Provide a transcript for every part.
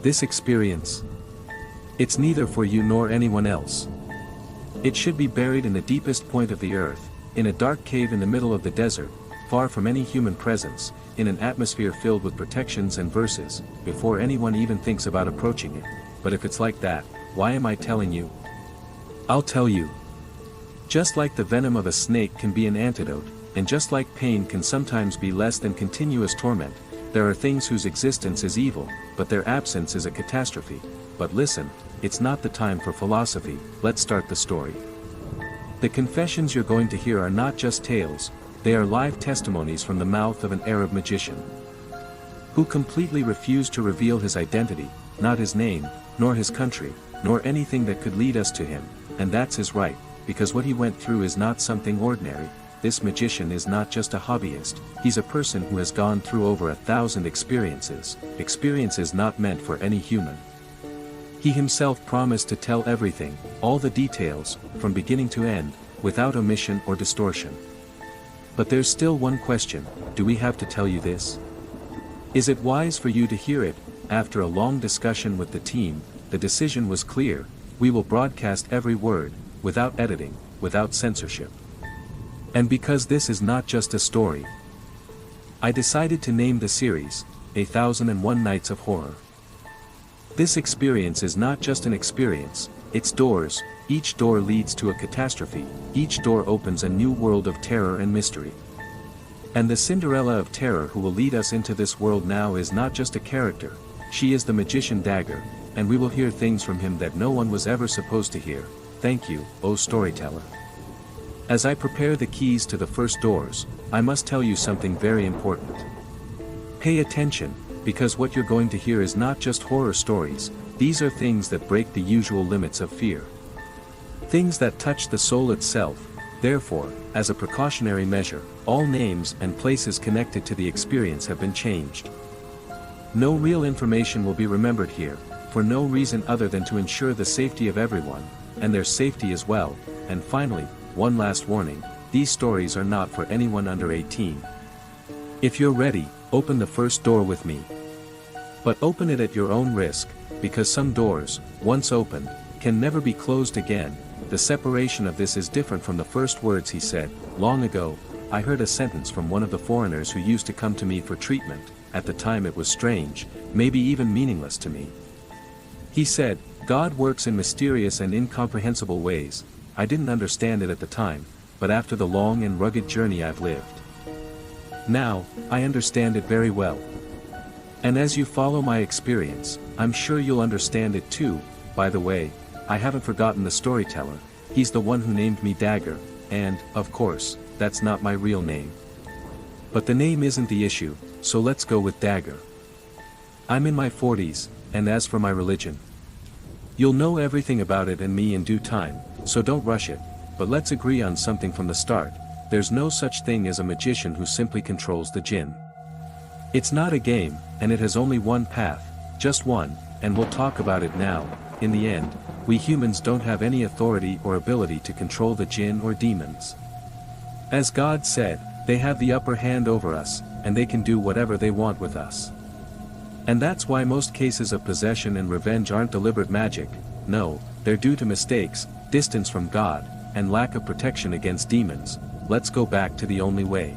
This experience? It's neither for you nor anyone else. It should be buried in the deepest point of the earth, in a dark cave in the middle of the desert, far from any human presence, in an atmosphere filled with protections and verses, before anyone even thinks about approaching it. But if it's like that, why am I telling you? I'll tell you. Just like the venom of a snake can be an antidote, and just like pain can sometimes be less than continuous torment, there are things whose existence is evil, but their absence is a catastrophe. But listen, it's not the time for philosophy, let's start the story. The confessions you're going to hear are not just tales, they are live testimonies from the mouth of an Arab magician, who completely refused to reveal his identity, not his name, nor his country, nor anything that could lead us to him, and that's his right, because what he went through is not something ordinary. This magician is not just a hobbyist, he's a person who has gone through over 1,000 experiences not meant for any human. He himself promised to tell everything, all the details, from beginning to end, without omission or distortion. But there's still one question: do we have to tell you this? Is it wise for you to hear it? After a long discussion with the team, the decision was clear: we will broadcast every word, without editing, without censorship. And because this is not just a story, I decided to name the series, 1001 Nights of Horror. This experience is not just an experience, it's doors. Each door leads to a catastrophe, each door opens a new world of terror and mystery. And the Cinderella of terror who will lead us into this world now is not just a character, she is the magician Dagger, and we will hear things from him that no one was ever supposed to hear. Thank you, O storyteller. As I prepare the keys to the first doors, I must tell you something very important. Pay attention, because what you're going to hear is not just horror stories, these are things that break the usual limits of fear. Things that touch the soul itself. Therefore, as a precautionary measure, all names and places connected to the experience have been changed. No real information will be remembered here, for no reason other than to ensure the safety of everyone, and their safety as well. And finally, one last warning: these stories are not for anyone under 18. If you're ready, open the first door with me. But open it at your own risk, because some doors, once opened, can never be closed again. The separation of this is different from the first words he said. Long ago, I heard a sentence from one of the foreigners who used to come to me for treatment. At the time it was strange, maybe even meaningless to me. He said, "God works in mysterious and incomprehensible ways." I didn't understand it at the time, but after the long and rugged journey I've lived, now, I understand it very well. And as you follow my experience, I'm sure you'll understand it too. By the way, I haven't forgotten the storyteller, he's the one who named me Dagger, and, of course, that's not my real name. But the name isn't the issue, so let's go with Dagger. I'm in my 40s, and as for my religion, you'll know everything about it and me in due time, so don't rush it, but let's agree on something from the start. There's no such thing as a magician who simply controls the jinn. It's not a game, and it has only one path, just one, and we'll talk about it now. In the end, we humans don't have any authority or ability to control the jinn or demons. As God said, they have the upper hand over us, and they can do whatever they want with us. And that's why most cases of possession and revenge aren't deliberate magic. No, they're due to mistakes, distance from God, and lack of protection against demons. Let's go back to the only way.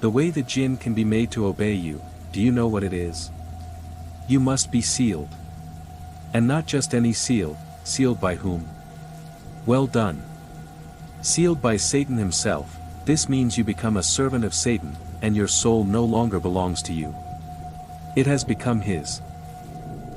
The way the jinn can be made to obey you. Do you know what it is? You must be sealed. And not just any seal. Sealed by whom? Well done. Sealed by Satan himself. This means you become a servant of Satan, and your soul no longer belongs to you. It has become his.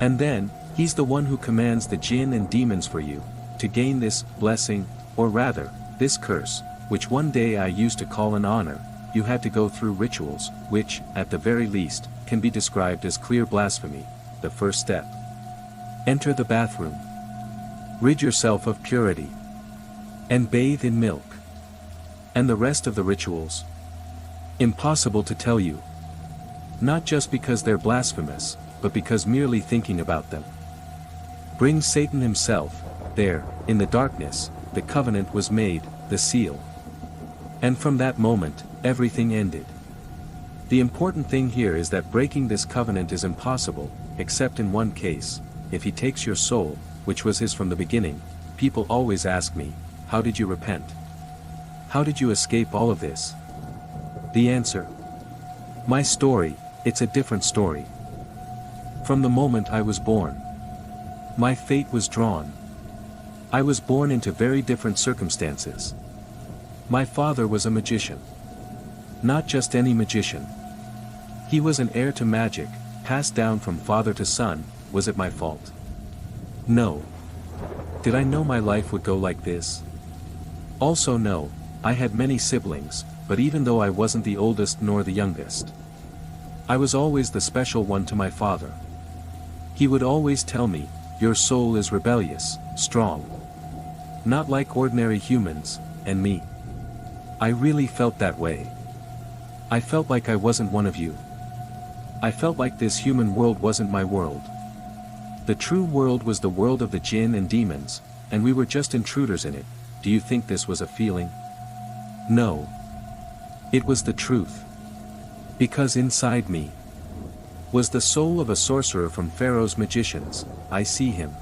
And then, he's the one who commands the jinn and demons for you, to gain this blessing, or rather, this curse, which one day I used to call an honor. You had to go through rituals, which, at the very least, can be described as clear blasphemy. The first step. Enter the bathroom. Rid yourself of purity. And bathe in milk. And the rest of the rituals? Impossible to tell you. Not just because they're blasphemous, but because merely thinking about them brings Satan himself. There, in the darkness, the covenant was made, the seal. And from that moment, everything ended. The important thing here is that breaking this covenant is impossible. except in one case, if he takes your soul, which was his from the beginning. People always ask me, how did you repent? How did you escape all of this? The answer? My story, it's a different story. From the moment I was born, my fate was drawn. I was born into very different circumstances. My father was a magician. Not just any magician. He was an heir to magic, passed down from father to son. Was it my fault? No. Did I know my life would go like this? Also no, I had many siblings, but even though I wasn't the oldest nor the youngest, I was always the special one to my father. He would always tell me, your soul is rebellious, strong. Not like ordinary humans, and me. I really felt that way. I felt like I wasn't one of you. I felt like this human world wasn't my world. The true world was the world of the jinn and demons, and we were just intruders in it. Do you think this was a feeling? No. It was the truth. Because inside me was the soul of a sorcerer from Pharaoh's magicians. I see him.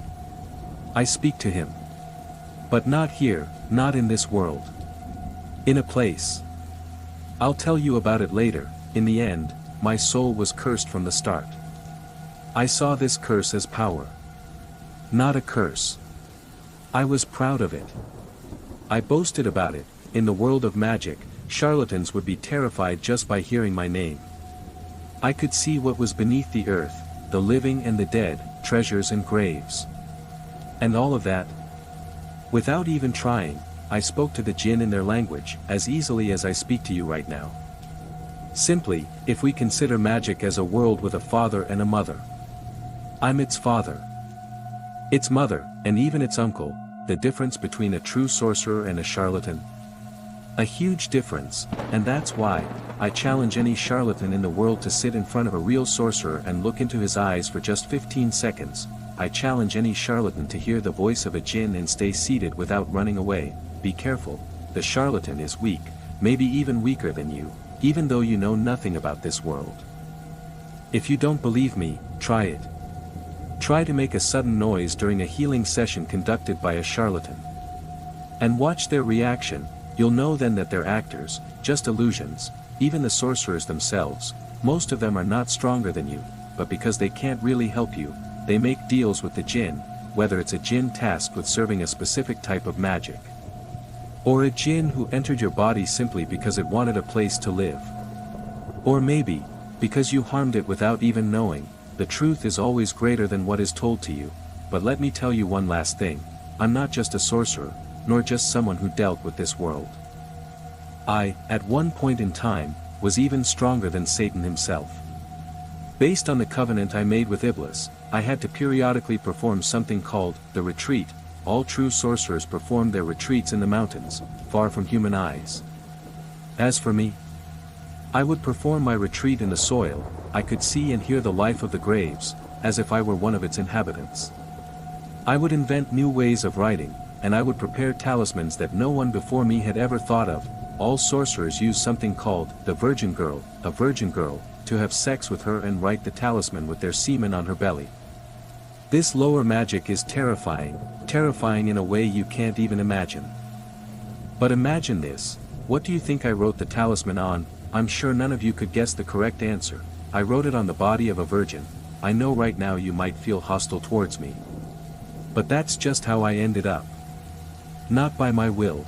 I speak to him. But not here, not in this world. In a place. I'll tell you about it later. In the end, my soul was cursed from the start. I saw this curse as power. Not a curse. I was proud of it. I boasted about it. In the world of magic, charlatans would be terrified just by hearing my name. I could see what was beneath the earth, the living and the dead, treasures and graves. And all of that. Without even trying, I spoke to the jinn in their language, as easily as I speak to you right now. Simply, if we consider magic as a world with a father and a mother. I'm its father. Its mother, and even its uncle. The difference between a true sorcerer and a charlatan? A huge difference, and that's why I challenge any charlatan in the world to sit in front of a real sorcerer and look into his eyes for just 15 seconds. I challenge any charlatan to hear the voice of a jinn and stay seated without running away. Be careful, the charlatan is weak, maybe even weaker than you, even though you know nothing about this world. If you don't believe me, try it. Try to make a sudden noise during a healing session conducted by a charlatan. And watch their reaction. You'll know then that they're actors, just illusions. Even the sorcerers themselves, most of them are not stronger than you, but because they can't really help you, they make deals with the jinn, whether it's a jinn tasked with serving a specific type of magic, or a jinn who entered your body simply because it wanted a place to live. Or maybe, because you harmed it without even knowing. The truth is always greater than what is told to you. But let me tell you one last thing. I'm not just a sorcerer, nor just someone who dealt with this world. I, at one point in time, was even stronger than Satan himself. Based on the covenant I made with Iblis, I had to periodically perform something called the retreat. All true sorcerers perform their retreats in the mountains, far from human eyes. As for me, I would perform my retreat in the soil. I could see and hear the life of the graves, as if I were one of its inhabitants. I would invent new ways of writing, and I would prepare talismans that no one before me had ever thought of. All sorcerers use something called the virgin girl, a virgin girl, to have sex with her and write the talisman with their semen on her belly. This lower magic is terrifying, terrifying in a way you can't even imagine. But imagine this. What do you think I wrote the talisman on? I'm sure none of you could guess the correct answer. I wrote it on the body of a virgin. I know right now you might feel hostile towards me. But that's just how I ended up. Not by my will.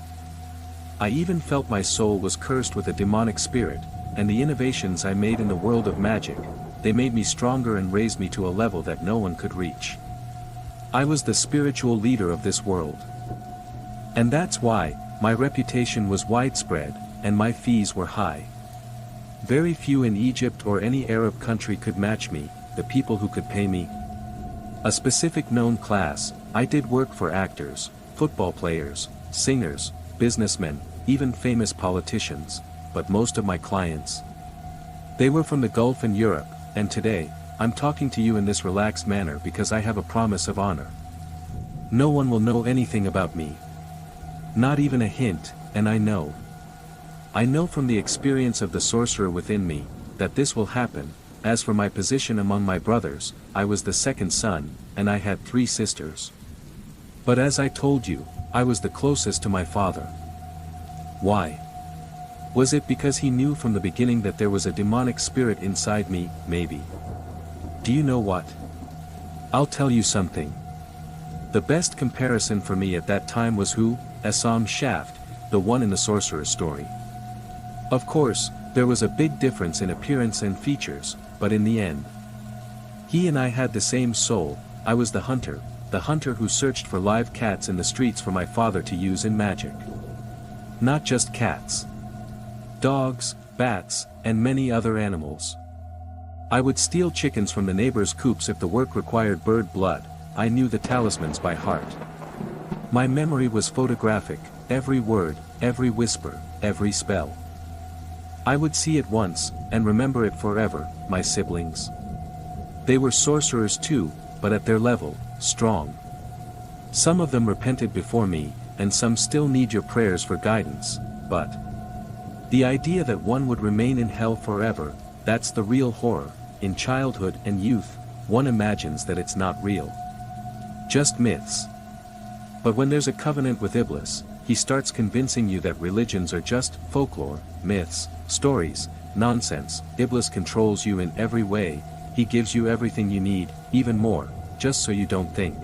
I even felt my soul was cursed with a demonic spirit, and the innovations I made in the world of magic, they made me stronger and raised me to a level that no one could reach. I was the spiritual leader of this world. And that's why my reputation was widespread, and my fees were high. Very few in Egypt or any Arab country could match me, the people who could pay me. A specific known class. I did work for actors, football players, singers, businessmen, even famous politicians, but most of my clients, they were from the Gulf and Europe, and today, I'm talking to you in this relaxed manner because I have a promise of honor. No one will know anything about me. Not even a hint, and I know from the experience of the sorcerer within me, that this will happen. As for my position among my brothers, I was the second son, and I had 3 sisters. But as I told you, I was the closest to my father. Why? Was it because he knew from the beginning that there was a demonic spirit inside me? Maybe. Do you know what? I'll tell you something. The best comparison for me at that time was who? Assam Shaft, the one in the sorcerer's story. Of course, there was a big difference in appearance and features, but in the end, he and I had the same soul. I was the hunter who searched for live cats in the streets for my father to use in magic. Not just cats. Dogs, bats, and many other animals. I would steal chickens from the neighbors' coops if the work required bird blood. I knew the talismans by heart. My memory was photographic, every word, every whisper, every spell. I would see it once, and remember it forever. My siblings. They were sorcerers too, but at their level, strong. Some of them repented before me, and some still need your prayers for guidance, but the idea that one would remain in hell forever, that's the real horror. In childhood and youth, one imagines that it's not real. Just myths. But when there's a covenant with Iblis, he starts convincing you that religions are just folklore, myths, stories, nonsense. Iblis controls you in every way. He gives you everything you need, even more, just so you don't think.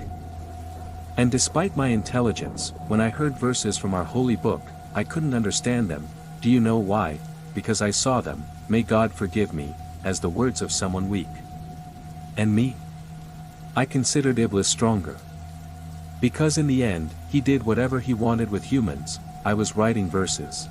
And despite my intelligence, when I heard verses from our holy book, I couldn't understand them. Do you know why? Because I saw them, may God forgive me, as the words of someone weak. And me? I considered Iblis stronger. Because in the end, he did whatever he wanted with humans. I was writing verses.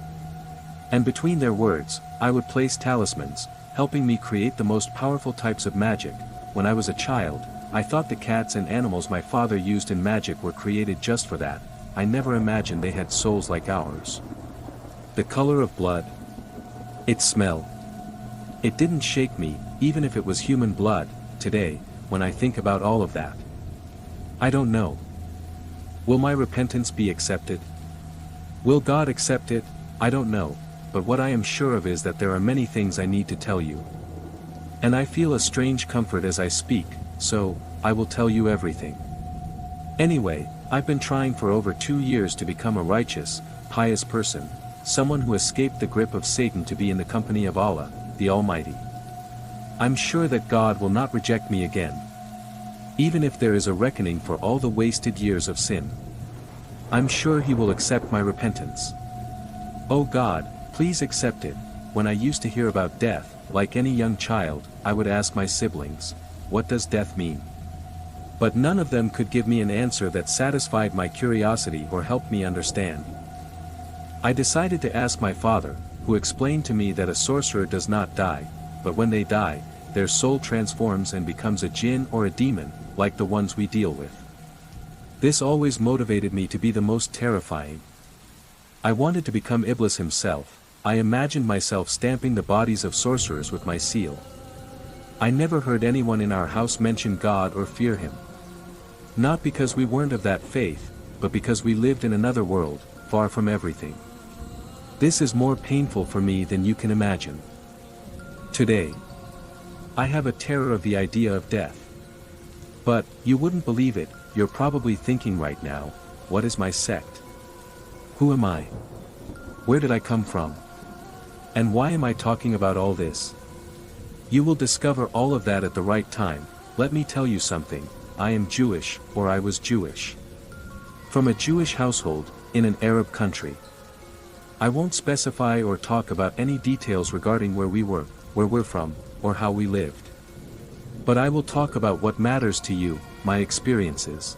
And between their words, I would place talismans, helping me create the most powerful types of magic. When I was a child, I thought the cats and animals my father used in magic were created just for that. I never imagined they had souls like ours. The color of blood. Its smell. It didn't shake me, even if it was human blood. Today, when I think about all of that, I don't know. Will my repentance be accepted? Will God accept it? I don't know, but what I am sure of is that there are many things I need to tell you. And I feel a strange comfort as I speak, so, I will tell you everything. Anyway, I've been trying for over 2 years to become a righteous, pious person, someone who escaped the grip of Satan to be in the company of Allah, the Almighty. I'm sure that God will not reject me again. Even if there is a reckoning for all the wasted years of sin. I'm sure He will accept my repentance. Oh God, please accept it. When I used to hear about death, like any young child, I would ask my siblings, what does death mean? But none of them could give me an answer that satisfied my curiosity or helped me understand. I decided to ask my father, who explained to me that a sorcerer does not die, but when they die, their soul transforms and becomes a jinn or a demon, like the ones we deal with. This always motivated me to be the most terrifying. I wanted to become Iblis himself. I imagined myself stamping the bodies of sorcerers with my seal. I never heard anyone in our house mention God or fear Him. Not because we weren't of that faith, but because we lived in another world, far from everything. This is more painful for me than you can imagine. Today, I have a terror of the idea of death. But, you wouldn't believe it, you're probably thinking right now, what is my sect? Who am I? Where did I come from? And why am I talking about all this? You will discover all of that at the right time. Let me tell you something, I am Jewish, or I was Jewish. From a Jewish household, in an Arab country. I won't specify or talk about any details regarding where we were, where we're from, or how we lived. But I will talk about what matters to you, my experiences.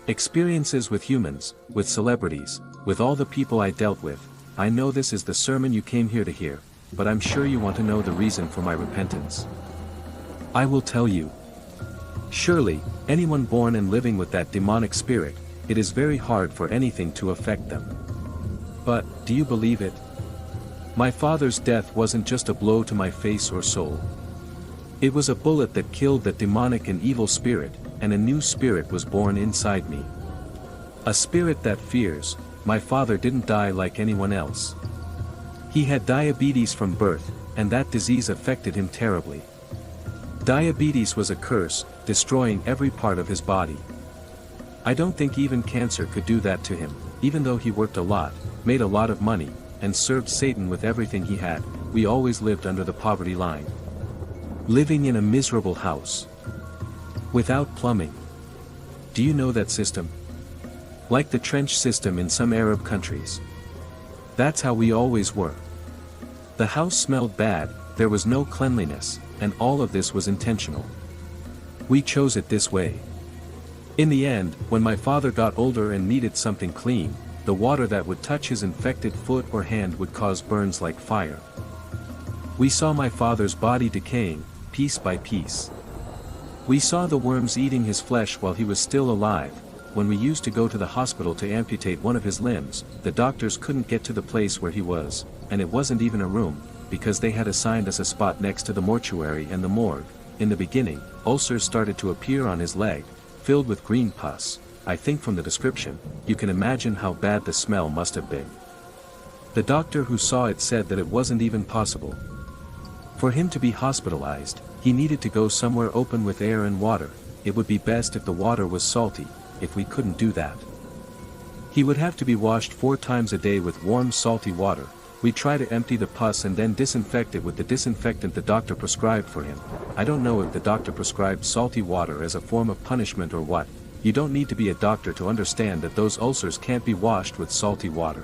Experiences with humans, with celebrities, with all the people I dealt with. I know this is the sermon you came here to hear, but I'm sure you want to know the reason for my repentance. I will tell you. Surely, anyone born and living with that demonic spirit, it is very hard for anything to affect them. But, do you believe it? My father's death wasn't just a blow to my face or soul. It was a bullet that killed that demonic and evil spirit, and a new spirit was born inside me. A spirit that fears. My father didn't die like anyone else. He had diabetes from birth, and that disease affected him terribly. Diabetes was a curse, destroying every part of his body. I don't think even cancer could do that to him, even though he worked a lot, made a lot of money, and served Satan with everything he had. We always lived under the poverty line. Living in a miserable house. Without plumbing. Do you know that system? Like the trench system in some Arab countries. That's how we always were. The house smelled bad, there was no cleanliness, and all of this was intentional. We chose it this way. In the end, when my father got older and needed something clean, the water that would touch his infected foot or hand would cause burns like fire. We saw my father's body decaying, piece by piece. We saw the worms eating his flesh while he was still alive. When we used to go to the hospital to amputate one of his limbs, the doctors couldn't get to the place where he was, and it wasn't even a room, because they had assigned us a spot next to the mortuary and the morgue. In the beginning, ulcers started to appear on his leg, filled with green pus. I think from the description, you can imagine how bad the smell must have been. The doctor who saw it said that it wasn't even possible for him to be hospitalized. He needed to go somewhere open with air and water. It would be best if the water was salty. If we couldn't do that, he would have to be washed 4 times a day with warm salty water. We try to empty the pus and then disinfect it with the disinfectant the doctor prescribed for him. I don't know if the doctor prescribed salty water as a form of punishment or what. You don't need to be a doctor to understand that those ulcers can't be washed with salty water.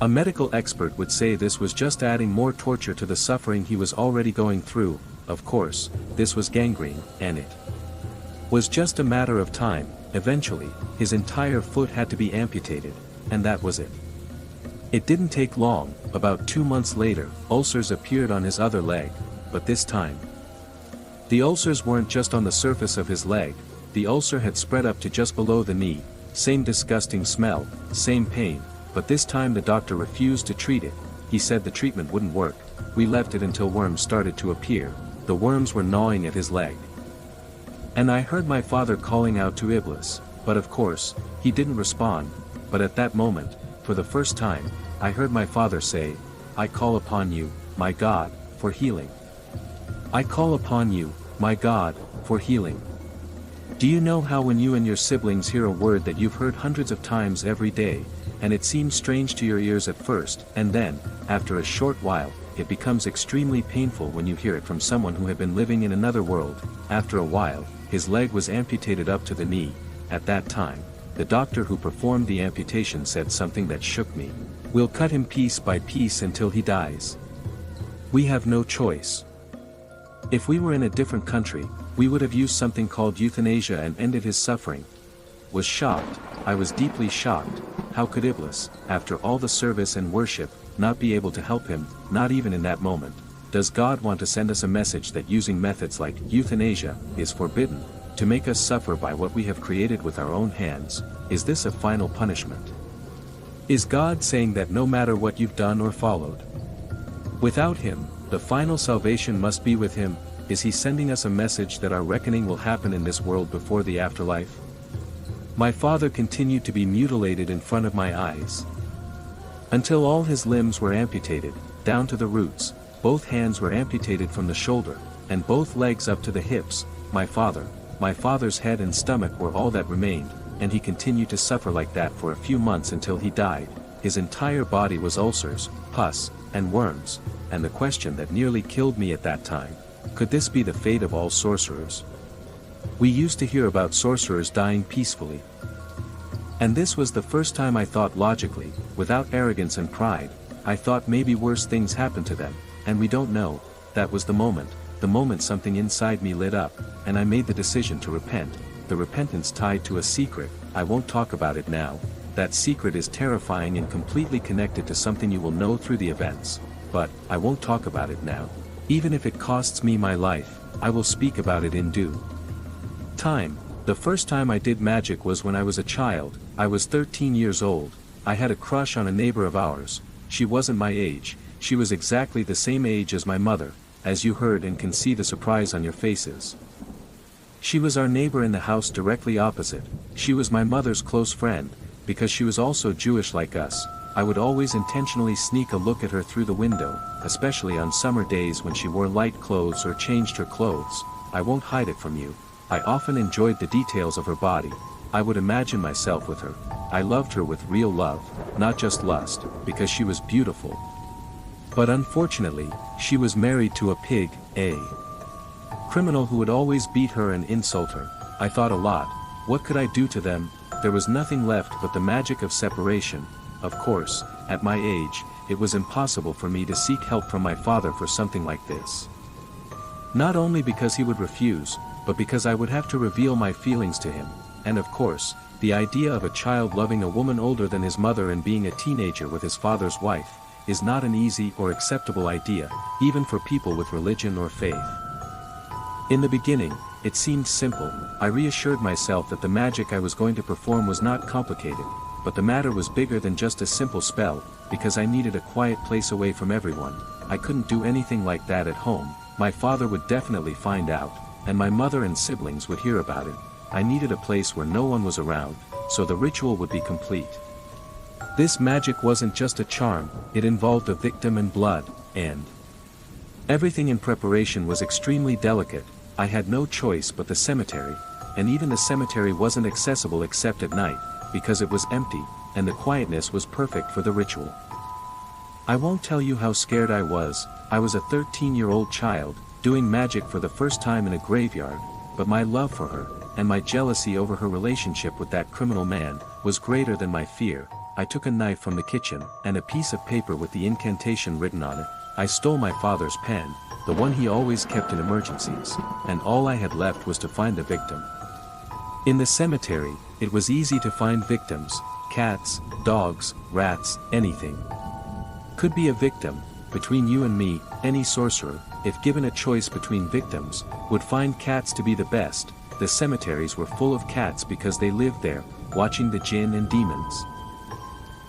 A medical expert would say this was just adding more torture to the suffering he was already going through. Of course, this was gangrene, and it was just a matter of time. Eventually, his entire foot had to be amputated, and that was it. It didn't take long. About 2 months later, ulcers appeared on his other leg, but this time, the ulcers weren't just on the surface of his leg, the ulcer had spread up to just below the knee. Same disgusting smell, same pain, but this time the doctor refused to treat it. He said the treatment wouldn't work. We left it until worms started to appear. The worms were gnawing at his leg. And I heard my father calling out to Iblis, but of course, he didn't respond. But at that moment, for the first time, I heard my father say, "I call upon you, my God, for healing. I call upon you, my God, for healing." Do you know how when you and your siblings hear a word that you've heard hundreds of times every day, and it seems strange to your ears at first, and then, after a short while, it becomes extremely painful when you hear it from someone who had been living in another world? After a while, his leg was amputated up to the knee. At that time, the doctor who performed the amputation said something that shook me. "We'll cut him piece by piece until he dies. We have no choice." If we were in a different country, we would have used something called euthanasia and ended his suffering. Was shocked. I was deeply shocked. How could Iblis, after all the service and worship, not be able to help him, not even in that moment? Does God want to send us a message that using methods like euthanasia is forbidden, to make us suffer by what we have created with our own hands? Is this a final punishment? Is God saying that no matter what you've done or followed without him, the final salvation must be with him? Is he sending us a message that our reckoning will happen in this world before the afterlife? My father continued to be mutilated in front of my eyes, until all his limbs were amputated, down to the roots. Both hands were amputated from the shoulder, and both legs up to the hips. My father's head and stomach were all that remained, and he continued to suffer like that for a few months until he died. His entire body was ulcers, pus, and worms, and the question that nearly killed me at that time: could this be the fate of all sorcerers? We used to hear about sorcerers dying peacefully. And this was the first time I thought logically, without arrogance and pride. I thought maybe worse things happened to them, and we don't know. That was the moment something inside me lit up, and I made the decision to repent. The repentance tied to a secret. I won't talk about it now. That secret is terrifying and completely connected to something you will know through the events. But, I won't talk about it now. Even if it costs me my life, I will speak about it in due time. The first time I did magic was when I was a child. I was 13 years old. I had a crush on a neighbor of ours. She wasn't my age. She was exactly the same age as my mother, as you heard and can see the surprise on your faces. She was our neighbor in the house directly opposite. She was my mother's close friend, because she was also Jewish like us. I would always intentionally sneak a look at her through the window, especially on summer days when she wore light clothes or changed her clothes. I won't hide it from you. I often enjoyed the details of her body. I would imagine myself with her. I loved her with real love, not just lust, because she was beautiful. But unfortunately, she was married to a pig, a criminal who would always beat her and insult her. I thought a lot. What could I do to them? There was nothing left but the magic of separation. Of course, at my age, it was impossible for me to seek help from my father for something like this. Not only because he would refuse, but because I would have to reveal my feelings to him, and of course, the idea of a child loving a woman older than his mother and being a teenager with his father's wife, is not an easy or acceptable idea, even for people with religion or faith. In the beginning, it seemed simple. I reassured myself that the magic I was going to perform was not complicated, but the matter was bigger than just a simple spell, because I needed a quiet place away from everyone. I couldn't do anything like that at home. My father would definitely find out, and my mother and siblings would hear about it. I needed a place where no one was around, so the ritual would be complete. This magic wasn't just a charm, it involved a victim and blood, and everything in preparation was extremely delicate. I had no choice but the cemetery, and even the cemetery wasn't accessible except at night, because it was empty, and the quietness was perfect for the ritual. I won't tell you how scared I was. I was a 13-year-old child, doing magic for the first time in a graveyard, but my love for her, and my jealousy over her relationship with that criminal man, was greater than my fear. I took a knife from the kitchen, and a piece of paper with the incantation written on it. I stole my father's pen, the one he always kept in emergencies, and all I had left was to find the victim. In the cemetery, it was easy to find victims: cats, dogs, rats, anything. Could be a victim. Between you and me, any sorcerer, if given a choice between victims, would find cats to be the best. The cemeteries were full of cats because they lived there, watching the jinn and demons.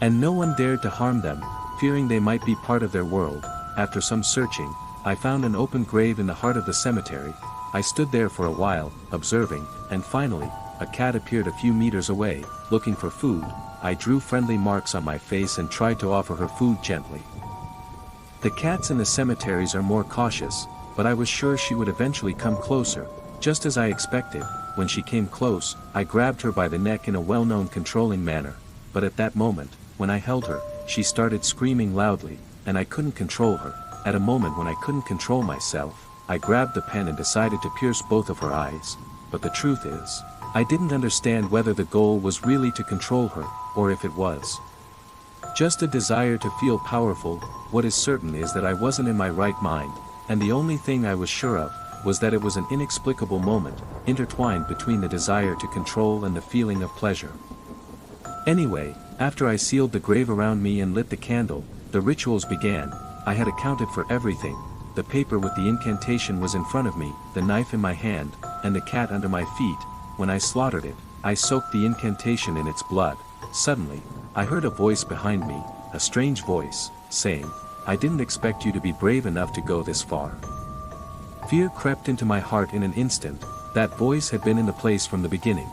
And no one dared to harm them, fearing they might be part of their world. After some searching, I found an open grave in the heart of the cemetery. I stood there for a while, observing, and finally, a cat appeared a few meters away, looking for food. I drew friendly marks on my face and tried to offer her food gently. The cats in the cemeteries are more cautious, but I was sure she would eventually come closer, just as I expected. When she came close, I grabbed her by the neck in a well-known controlling manner, but at that moment, when I held her, she started screaming loudly, and I couldn't control her. At a moment when I couldn't control myself, I grabbed the pen and decided to pierce both of her eyes. But the truth is, I didn't understand whether the goal was really to control her, or if it was just a desire to feel powerful. What is certain is that I wasn't in my right mind, and the only thing I was sure of was that it was an inexplicable moment, intertwined between the desire to control and the feeling of pleasure. Anyway, after I sealed the grave around me and lit the candle, the rituals began. I had accounted for everything. The paper with the incantation was in front of me, the knife in my hand, and the cat under my feet. When I slaughtered it, I soaked the incantation in its blood. Suddenly, I heard a voice behind me, a strange voice, saying, "I didn't expect you to be brave enough to go this far." Fear crept into my heart in an instant. That voice had been in the place from the beginning.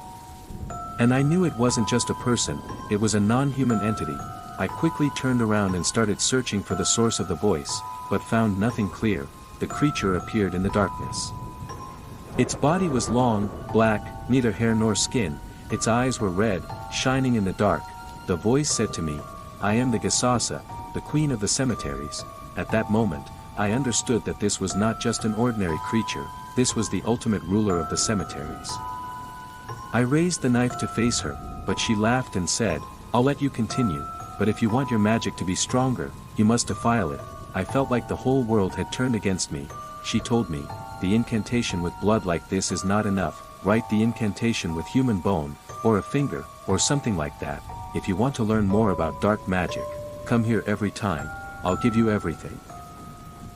And I knew it wasn't just a person, it was a non-human entity. I quickly turned around and started searching for the source of the voice, but found nothing clear. The creature appeared in the darkness. Its body was long, black, neither hair nor skin. Its eyes were red, shining in the dark. The voice said to me, "I am the Gasasa, the queen of the cemeteries." At that moment, I understood that this was not just an ordinary creature, this was the ultimate ruler of the cemeteries. I raised the knife to face her, but she laughed and said, "I'll let you continue, but if you want your magic to be stronger, you must defile it." I felt like the whole world had turned against me. She told me, "The incantation with blood like this is not enough. Write the incantation with human bone, or a finger, or something like that. If you want to learn more about dark magic, come here every time. I'll give you everything.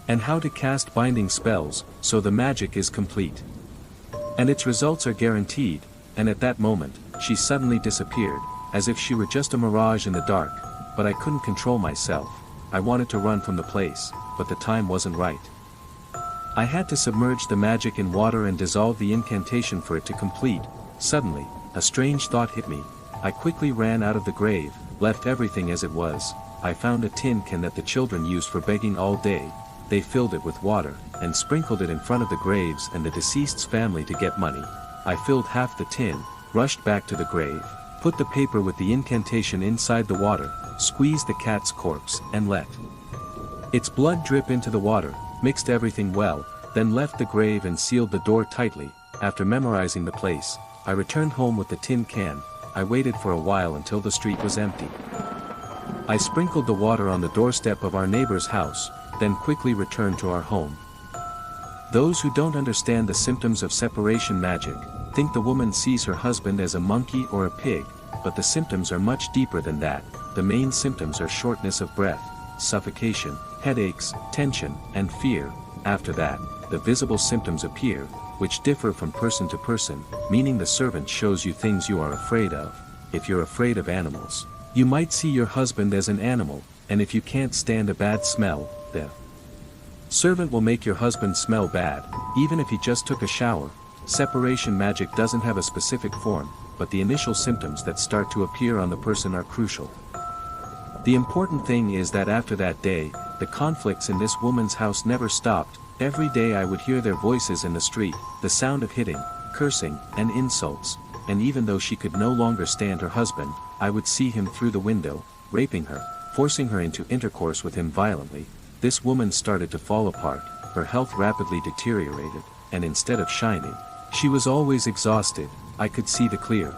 And how to cast binding spells, so the magic is complete. And its results are guaranteed." And at that moment, she suddenly disappeared, as if she were just a mirage in the dark. But I couldn't control myself. I wanted to run from the place, but the time wasn't right. I had to submerge the magic in water and dissolve the incantation for it to complete. Suddenly, a strange thought hit me. I quickly ran out of the grave, left everything as it was, I found a tin can that the children used for begging all day. They filled it with water, and sprinkled it in front of the graves and the deceased's family to get money. I filled half the tin, rushed back to the grave, put the paper with the incantation inside the water, squeezed the cat's corpse, and let its blood drip into the water, mixed everything well, then left the grave and sealed the door tightly. After memorizing the place, I returned home with the tin can. I waited for a while until the street was empty. I sprinkled the water on the doorstep of our neighbor's house, then quickly returned to our home. Those who don't understand the symptoms of separation magic, think the woman sees her husband as a monkey or a pig, but the symptoms are much deeper than that. The main symptoms are shortness of breath, suffocation, headaches, tension, and fear. After that, the visible symptoms appear, which differ from person to person, meaning the servant shows you things you are afraid of. If you're afraid of animals, you might see your husband as an animal, and if you can't stand a bad smell, the servant will make your husband smell bad, even if he just took a shower. Separation magic doesn't have a specific form, but the initial symptoms that start to appear on the person are crucial. The important thing is that after that day, the conflicts in this woman's house never stopped. Every day I would hear their voices in the street, the sound of hitting, cursing, and insults, and even though she could no longer stand her husband, I would see him through the window, raping her, forcing her into intercourse with him violently. This woman started to fall apart, her health rapidly deteriorated, and instead of shining, she was always exhausted. I could see the clear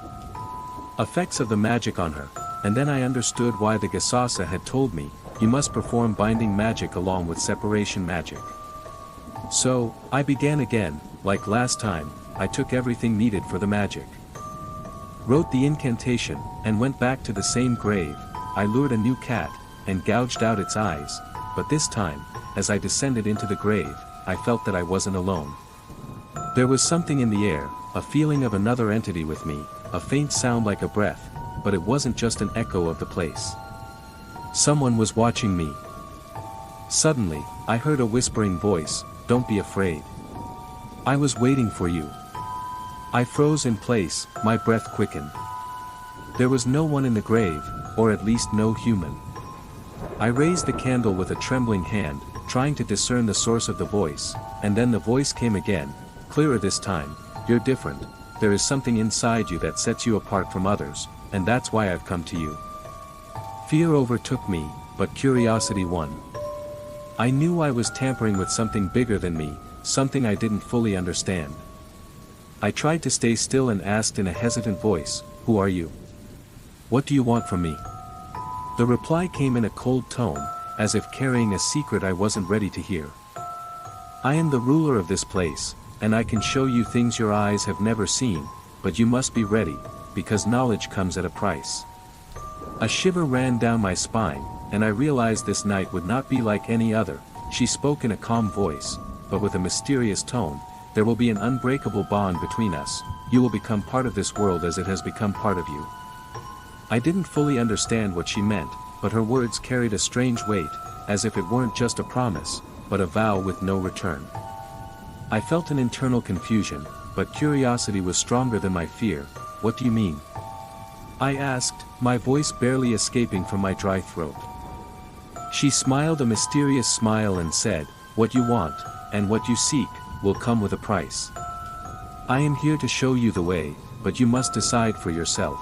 effects of the magic on her, and then I understood why the Gasasa had told me, you must perform binding magic along with separation magic. So, I began again. Like last time, I took everything needed for the magic, wrote the incantation, and went back to the same grave. I lured a new cat, and gouged out its eyes, but this time, as I descended into the grave, I felt that I wasn't alone. There was something in the air, a feeling of another entity with me, a faint sound like a breath, but it wasn't just an echo of the place. Someone was watching me. Suddenly, I heard a whispering voice, "Don't be afraid. I was waiting for you." I froze in place, my breath quickened. There was no one in the grave, or at least no human. I raised the candle with a trembling hand, trying to discern the source of the voice, and then the voice came again, clearer this time. "You're different. There is something inside you that sets you apart from others, and that's why I've come to you." Fear overtook me, but curiosity won. I knew I was tampering with something bigger than me, something I didn't fully understand. I tried to stay still and asked in a hesitant voice, "Who are you? What do you want from me?" The reply came in a cold tone, as if carrying a secret I wasn't ready to hear. "I am the ruler of this place, and I can show you things your eyes have never seen, but you must be ready, because knowledge comes at a price." A shiver ran down my spine, and I realized this night would not be like any other. She spoke in a calm voice, but with a mysterious tone. "There will be an unbreakable bond between us. You will become part of this world as it has become part of you." I didn't fully understand what she meant, but her words carried a strange weight, as if it weren't just a promise, but a vow with no return. I felt an internal confusion, but curiosity was stronger than my fear. "What do you mean?" I asked, my voice barely escaping from my dry throat. She smiled a mysterious smile and said, "What you want, and what you seek, will come with a price. I am here to show you the way, but you must decide for yourself."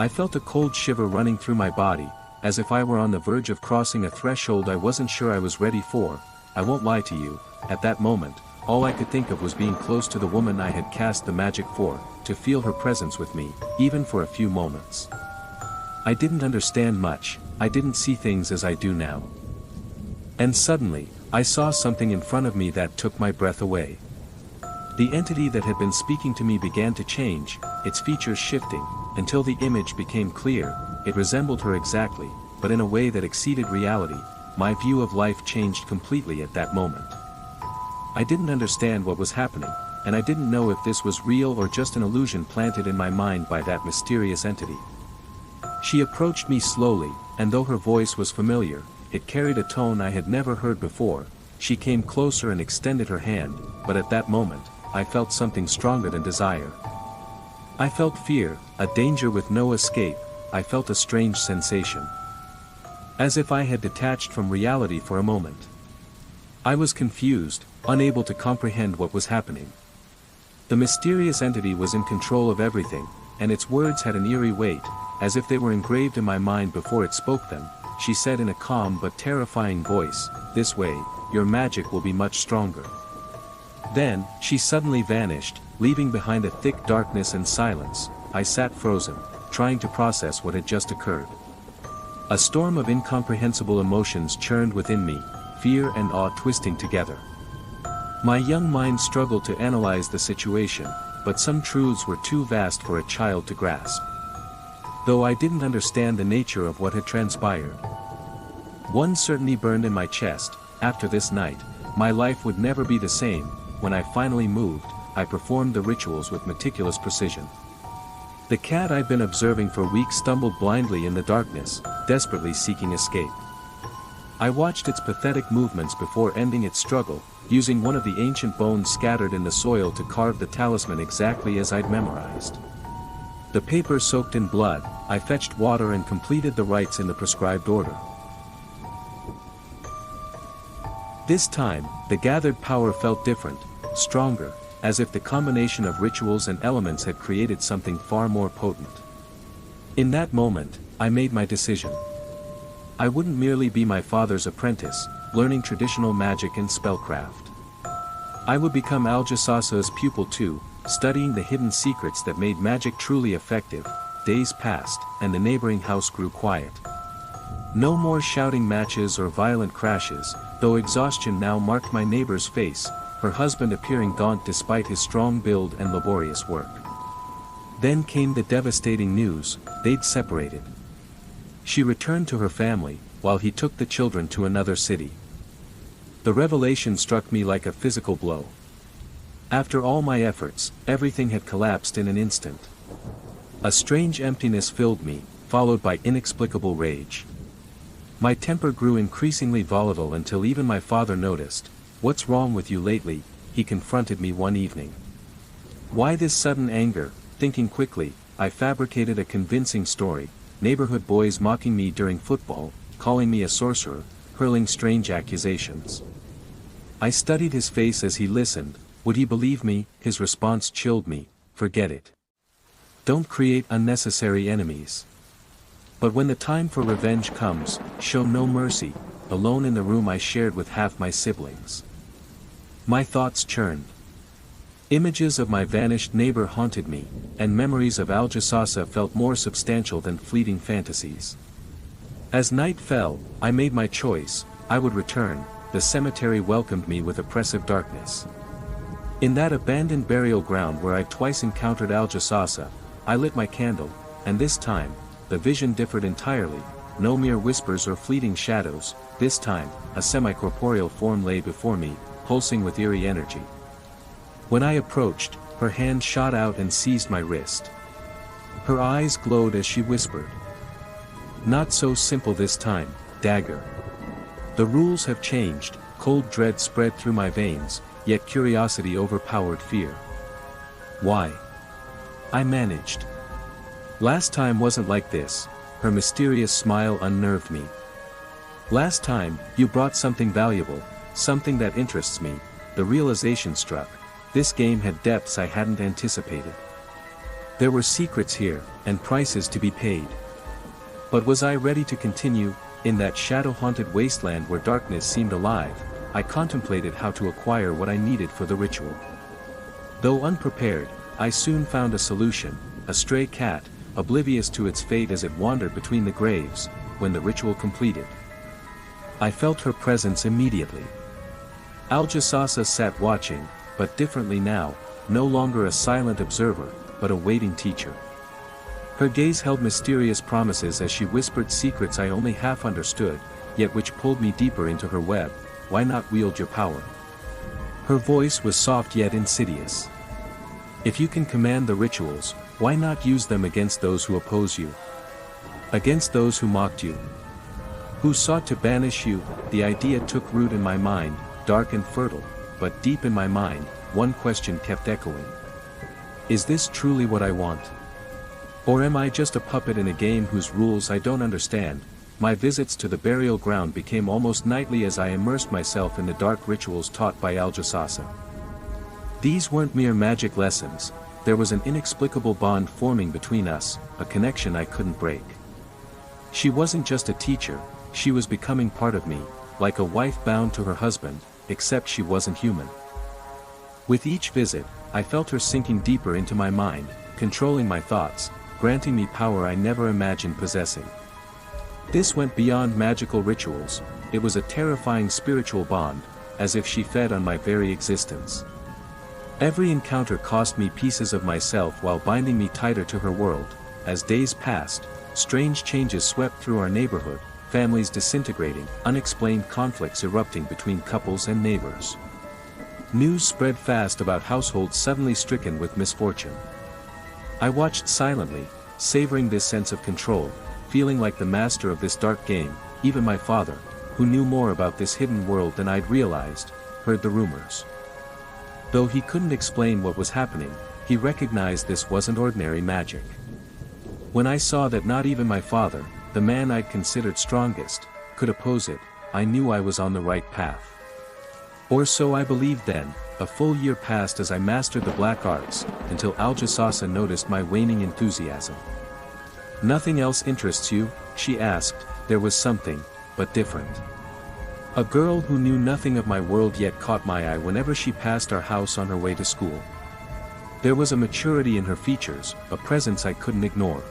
I felt a cold shiver running through my body, as if I were on the verge of crossing a threshold I wasn't sure I was ready for. I won't lie to you, at that moment, all I could think of was being close to the woman I had cast the magic for, to feel her presence with me, even for a few moments. I didn't understand much, I didn't see things as I do now. And suddenly, I saw something in front of me that took my breath away. The entity that had been speaking to me began to change, its features shifting, until the image became clear. It resembled her exactly, but in a way that exceeded reality. My view of life changed completely at that moment. I didn't understand what was happening, and I didn't know if this was real or just an illusion planted in my mind by that mysterious entity. She approached me slowly, and though her voice was familiar, it carried a tone I had never heard before. She came closer and extended her hand, but at that moment, I felt something stronger than desire. I felt fear, a danger with no escape. I felt a strange sensation. as if I had detached from reality for a moment. I was confused, unable to comprehend what was happening. The mysterious entity was in control of everything, and its words had an eerie weight, as if they were engraved in my mind before it spoke them. She said in a calm but terrifying voice, "This way, your magic will be much stronger." Then, she suddenly vanished, leaving behind a thick darkness and silence. I sat frozen, trying to process what had just occurred. A storm of incomprehensible emotions churned within me, fear and awe twisting together. My young mind struggled to analyze the situation, but some truths were too vast for a child to grasp. Though I didn't understand the nature of what had transpired. One certainty burned in my chest: after this night, my life would never be the same. When I finally moved, I performed the rituals with meticulous precision. The cat I'd been observing for weeks stumbled blindly in the darkness, desperately seeking escape. I watched its pathetic movements before ending its struggle, using one of the ancient bones scattered in the soil to carve the talisman exactly as I'd memorized. The paper soaked in blood, I fetched water and completed the rites in the prescribed order. This time, the gathered power felt different, stronger, as if the combination of rituals and elements had created something far more potent. In that moment, I made my decision. I wouldn't merely be my father's apprentice, learning traditional magic and spellcraft. I would become Aljasasa's pupil too, studying the hidden secrets that made magic truly effective. Days passed, and the neighboring house grew quiet. No more shouting matches or violent crashes, though exhaustion now marked my neighbor's face, her husband appearing gaunt despite his strong build and laborious work. Then came the devastating news: they'd separated. She returned to her family, while he took the children to another city. The revelation struck me like a physical blow. After all my efforts, everything had collapsed in an instant. A strange emptiness filled me, followed by inexplicable rage. My temper grew increasingly volatile until even my father noticed. "What's wrong with you lately?" he confronted me one evening. Why this sudden anger? Thinking quickly, I fabricated a convincing story: neighborhood boys mocking me during football, calling me a sorcerer, hurling strange accusations. I studied his face as he listened. Would he believe me? His response chilled me: "Forget it. Don't create unnecessary enemies. But when the time for revenge comes, show no mercy." Alone in the room I shared with half my siblings, my thoughts churned. Images of my vanished neighbor haunted me, and memories of Aljasasa felt more substantial than fleeting fantasies. As night fell, I made my choice: I would return. The cemetery welcomed me with oppressive darkness. In that abandoned burial ground where I'd twice encountered Aljasasa, I lit my candle, and this time, the vision differed entirely. No mere whispers or fleeting shadows. This time, a semi-corporeal form lay before me, pulsing with eerie energy. When I approached, her hand shot out and seized my wrist. Her eyes glowed as she whispered, "Not so simple this time, Dagger. The rules have changed." Cold dread spread through my veins, yet curiosity overpowered fear. "Why?" I managed. "Last time wasn't like this." Her mysterious smile unnerved me. "Last time, you brought something valuable, something that interests me." The realization struck: this game had depths I hadn't anticipated. There were secrets here, and prices to be paid. But was I ready to continue? In that shadow-haunted wasteland where darkness seemed alive, I contemplated how to acquire what I needed for the ritual. Though unprepared, I soon found a solution: a stray cat, oblivious to its fate as it wandered between the graves. When the ritual completed, I felt her presence immediately. Aljasasa sat watching, but differently now, no longer a silent observer, but a waiting teacher. Her gaze held mysterious promises as she whispered secrets I only half understood, yet which pulled me deeper into her web. "Why not wield your power?" Her voice was soft yet insidious. "If you can command the rituals, why not use them against those who oppose you? Against those who mocked you? Who sought to banish you?" The idea took root in my mind, dark and fertile, but deep in my mind, one question kept echoing. Is this truly what I want? Or am I just a puppet in a game whose rules I don't understand? my visits to the burial ground became almost nightly as I immersed myself in the dark rituals taught by Aljasasa. These weren't mere magic lessons, there was an inexplicable bond forming between us, a connection I couldn't break. She wasn't just a teacher, she was becoming part of me, like a wife bound to her husband, except she wasn't human. With each visit, I felt her sinking deeper into my mind, controlling my thoughts, granting me power I never imagined possessing. This went beyond magical rituals, it was a terrifying spiritual bond, as if she fed on my very existence. Every encounter cost me pieces of myself while binding me tighter to her world. As days passed, strange changes swept through our neighborhood, families disintegrating, unexplained conflicts erupting between couples and neighbors. News spread fast about households suddenly stricken with misfortune. I watched silently, savoring this sense of control, feeling like the master of this dark game. Even my father, who knew more about this hidden world than I'd realized, heard the rumors. Though he couldn't explain what was happening, he recognized this wasn't ordinary magic. When I saw that not even my father, the man I'd considered strongest, could oppose it, I knew I was on the right path. Or so I believed then. A full year passed as I mastered the black arts, until Aljasasa noticed my waning enthusiasm. "Nothing else interests you?" she asked. There was something, but different. A girl who knew nothing of my world yet caught my eye whenever she passed our house on her way to school. There was a maturity in her features, a presence I couldn't ignore.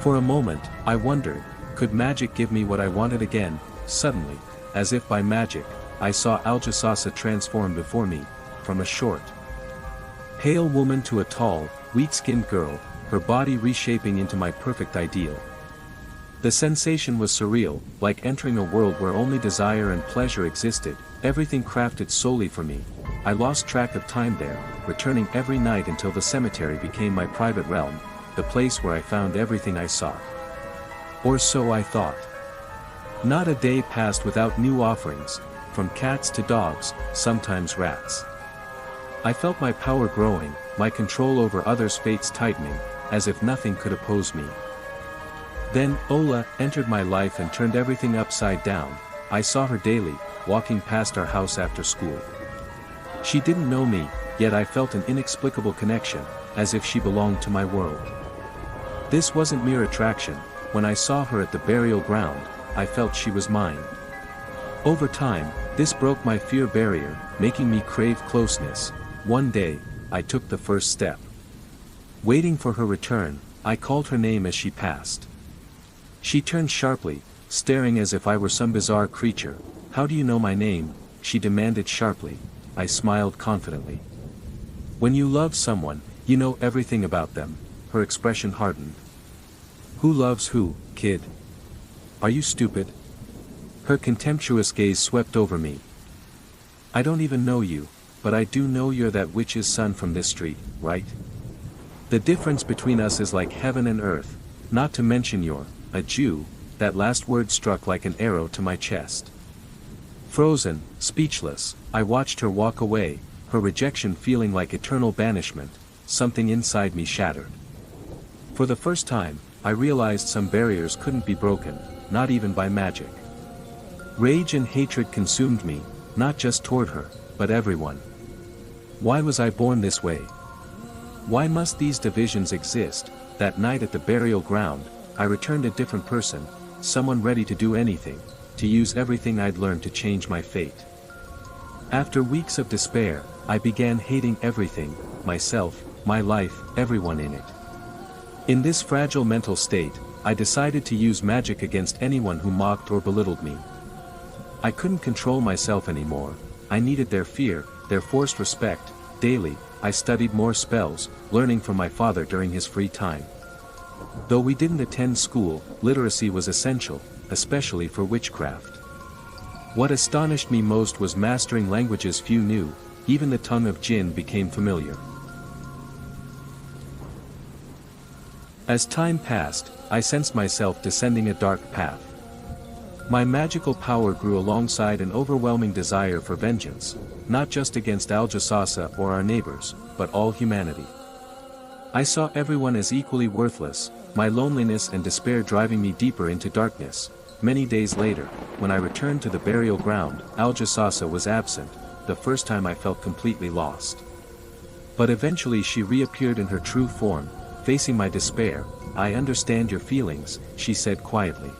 For a moment, I wondered, could magic give me what I wanted again? Suddenly, as if by magic, I saw Aljasasa transform before me, from a short, pale woman to a tall, weak-skinned girl, her body reshaping into my perfect ideal. The sensation was surreal, like entering a world where only desire and pleasure existed, everything crafted solely for me. I lost track of time there, returning every night until the cemetery became my private realm, the place where I found everything I sought. Or so I thought. Not a day passed without new offerings, from cats to dogs, sometimes rats. I felt my power growing, my control over others' fates tightening, as if nothing could oppose me. Then, Ola entered my life and turned everything upside down. I saw her daily, walking past our house after school. She didn't know me, yet I felt an inexplicable connection, as if she belonged to my world. This wasn't mere attraction. When I saw her at the burial ground, I felt she was mine. Over time, this broke my fear barrier, making me crave closeness. One day, I took the first step. Waiting for her return, I called her name as she passed. She turned sharply, staring as if I were some bizarre creature. "How do you know my name?" she demanded sharply. I smiled confidently. "When you love someone, you know everything about them." Her expression hardened. "Who loves who, kid? Are you stupid?" Her contemptuous gaze swept over me. "I don't even know you, but I do know you're that witch's son from this street, right? The difference between us is like heaven and earth, not to mention you're a Jew." That last word struck like an arrow to my chest. Frozen, speechless, I watched her walk away, her rejection feeling like eternal banishment. Something inside me shattered. For the first time, I realized some barriers couldn't be broken, not even by magic. Rage and hatred consumed me, not just toward her, but everyone. Why was I born this way? Why must these divisions exist? That night at the burial ground, I returned a different person, someone ready to do anything, to use everything I'd learned to change my fate. After weeks of despair, I began hating everything, myself, my life, everyone in it. In this fragile mental state, I decided to use magic against anyone who mocked or belittled me. I couldn't control myself anymore. I needed their fear, their forced respect. Daily, I studied more spells, learning from my father during his free time. Though we didn't attend school, literacy was essential, especially for witchcraft. What astonished me most was mastering languages few knew. Even the tongue of jinn became familiar. As time passed, I sensed myself descending a dark path. My magical power grew alongside an overwhelming desire for vengeance, not just against Aljasasa or our neighbors, but all humanity. I saw everyone as equally worthless, my loneliness and despair driving me deeper into darkness. Many days later, when I returned to the burial ground, Aljasasa was absent, the first time I felt completely lost. But eventually she reappeared in her true form, facing my despair. "I understand your feelings," she said quietly.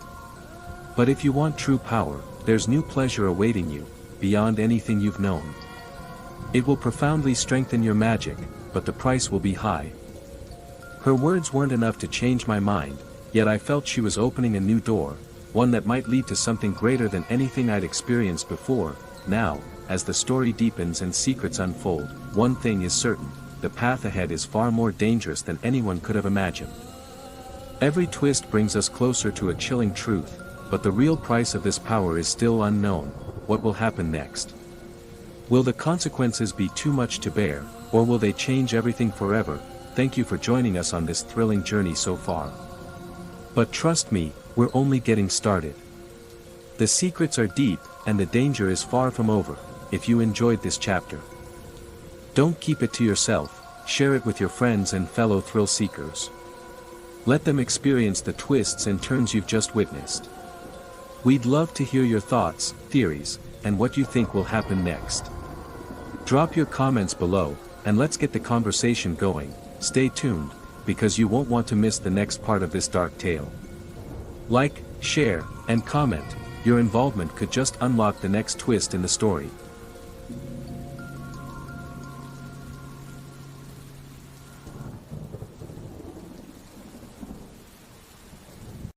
"But if you want true power, there's new pleasure awaiting you, beyond anything you've known. It will profoundly strengthen your magic, but the price will be high." Her words weren't enough to change my mind, yet I felt she was opening a new door, one that might lead to something greater than anything I'd experienced before. Now, as the story deepens and secrets unfold, one thing is certain: the path ahead is far more dangerous than anyone could have imagined. Every twist brings us closer to a chilling truth, but the real price of this power is still unknown. What will happen next? Will the consequences be too much to bear, or will they change everything forever? Thank you for joining us on this thrilling journey so far. But trust me, we're only getting started. The secrets are deep, and the danger is far from over. If you enjoyed this chapter, don't keep it to yourself, share it with your friends and fellow thrill seekers. Let them experience the twists and turns you've just witnessed. We'd love to hear your thoughts, theories, and what you think will happen next. Drop your comments below, and let's get the conversation going. Stay tuned, because you won't want to miss the next part of this dark tale. Like, share, and comment. Your involvement could just unlock the next twist in the story.